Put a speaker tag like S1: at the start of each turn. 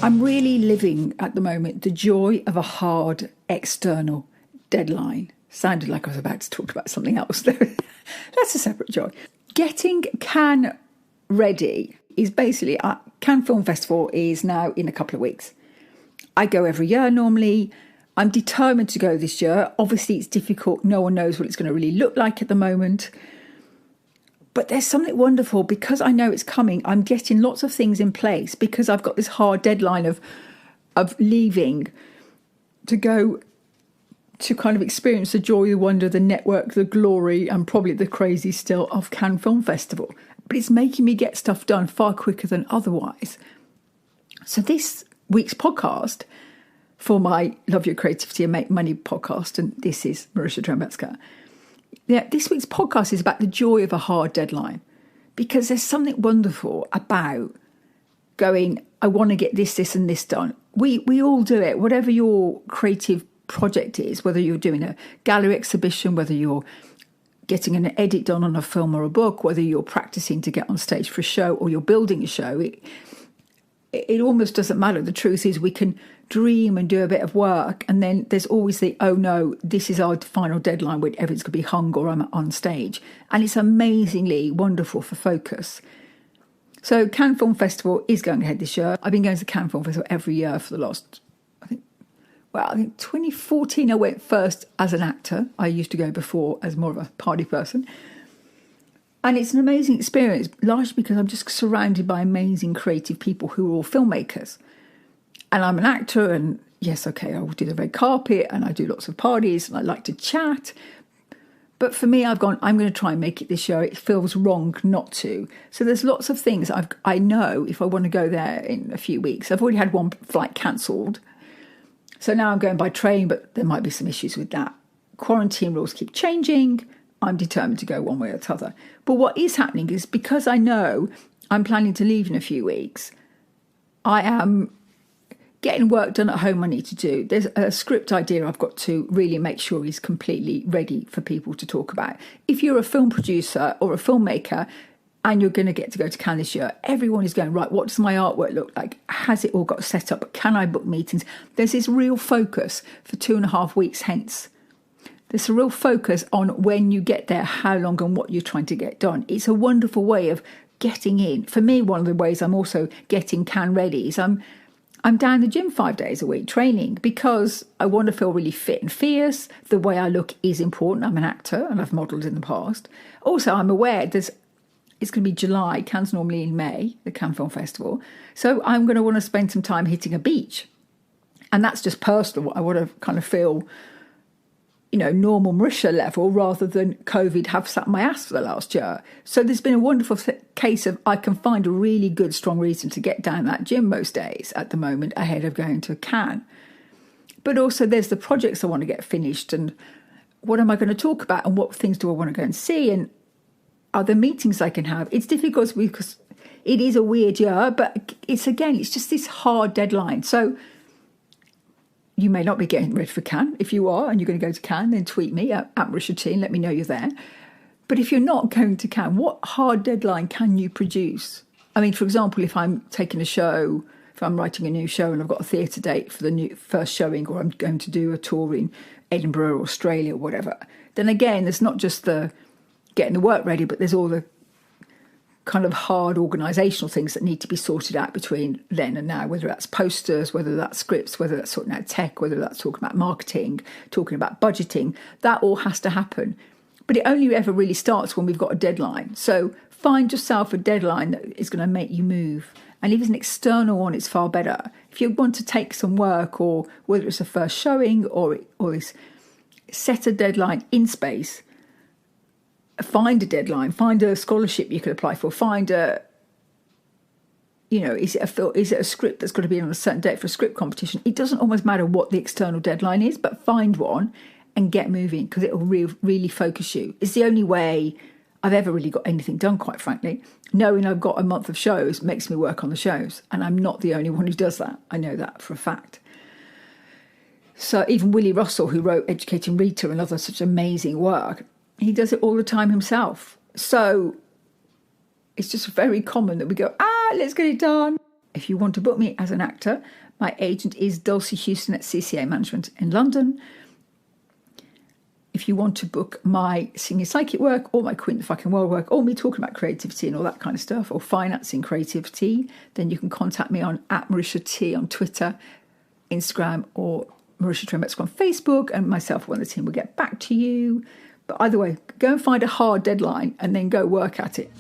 S1: I'm really living at the moment the joy of a hard external deadline. Sounded like I was about to talk about something else there. That's a separate joy. Getting Cannes ready is basically, Cannes Film Festival is now in a couple of weeks. I go every year normally. I'm determined to go this year. Obviously it's difficult. No one knows what it's going to really look like at the moment. But there's something wonderful because I know it's coming. I'm getting lots of things in place because I've got this hard deadline of leaving to go to kind of experience the joy, the wonder, the network, the glory, and probably the crazy still of Cannes Film Festival. But it's making me get stuff done far quicker than otherwise. So this week's podcast for my Love Your Creativity and Make Money podcast, and this is Marisha Trembetska. Yeah, this week's podcast is about the joy of a hard deadline, because there's something wonderful about going, I want to get this, and this done. We all do it, whatever your creative project is, whether you're doing a gallery exhibition, whether you're getting an edit done on a film or a book, whether you're practicing to get on stage for a show or you're building a show, it almost doesn't matter. The truth is we can dream and do a bit of work, and then there's always the, oh no, this is our final deadline when everything's going to be hung or I'm on stage. And it's amazingly wonderful for focus. So Cannes Film Festival is going ahead this year. I've been going to Cannes Film Festival every year for the last, I think 2014 I went first as an actor. I used to go before as more of a party person. And it's an amazing experience, largely because I'm just surrounded by amazing creative people who are all filmmakers. And I'm an actor, and yes, okay, I will do the red carpet and I do lots of parties and I like to chat. But for me, I'm going to try and make it this year. It feels wrong not to. So there's lots of things I know if I want to go there in a few weeks. I've already had one flight cancelled. So now I'm going by train, but there might be some issues with that. Quarantine rules keep changing. I'm determined to go one way or the other. But what is happening is, because I know I'm planning to leave in a few weeks, I am getting work done at home I need to do. There's a script idea I've got to really make sure is completely ready for people to talk about. If you're a film producer or a filmmaker and you're going to get to go to Cannes this year, everyone is going, right, what does my artwork look like? Has it all got set up? Can I book meetings? There's this real focus for 2.5 weeks hence. There's a real focus on when you get there, how long and what you're trying to get done. It's a wonderful way of getting in. For me, one of the ways I'm also getting Cannes ready is I'm down the gym 5 days a week training, because I want to feel really fit and fierce. The way I look is important. I'm an actor and I've modelled in the past. Also, I'm aware it's going to be July. Cannes normally in May, the Cannes Film Festival. So I'm going to want to spend some time hitting a beach. And that's just personal. I want to kind of feel, normal Marisha level rather than COVID have sat my ass for the last year. So there's been a wonderful case of I can find a really good, strong reason to get down that gym most days at the moment ahead of going to Cannes. But also there's the projects I want to get finished, and what am I going to talk about, and what things do I want to go and see, and are there meetings I can have? It's difficult because it is a weird year, but it's just this hard deadline. So you may not be getting ready for Cannes. If you are and you're going to go to Cannes, then tweet me at Marisha T and let me know you're there. But if you're not going to Cannes, what hard deadline can you produce? I mean, for example, if I'm taking a show, if I'm writing a new show and I've got a theatre date for the new first showing, or I'm going to do a tour in Edinburgh or Australia or whatever, then again, there's not just the getting the work ready, but there's all the kind of hard organisational things that need to be sorted out between then and now, whether that's posters, whether that's scripts, whether that's sorting out tech, whether that's talking about marketing, talking about budgeting. That all has to happen. But it only ever really starts when we've got a deadline. So find yourself a deadline that is going to make you move. And if it's an external one, it's far better. If you want to take some work, or whether it's a first showing or this, set a deadline in space. Find a deadline, find a scholarship you could apply for, find is it a script that's got to be on a certain date for a script competition? It doesn't almost matter what the external deadline is, but find one and get moving, because it will really focus you. It's the only way I've ever really got anything done, quite frankly. Knowing I've got a month of shows makes me work on the shows, and I'm not the only one who does that. I know that for a fact. So even Willie Russell, who wrote Educating Rita and other such amazing work, he does it all the time himself. So it's just very common that we go, let's get it done. If you want to book me as an actor, my agent is Dulcie Houston at CCA Management in London. If you want to book my senior psychic work or my Queen of the Fucking World work, or me talking about creativity and all that kind of stuff, or financing creativity, then you can contact me on @MarishaT on Twitter, Instagram, or Marisha Trembecks on Facebook, and myself or one of the team will get back to you. But either way, go and find a hard deadline and then go work at it.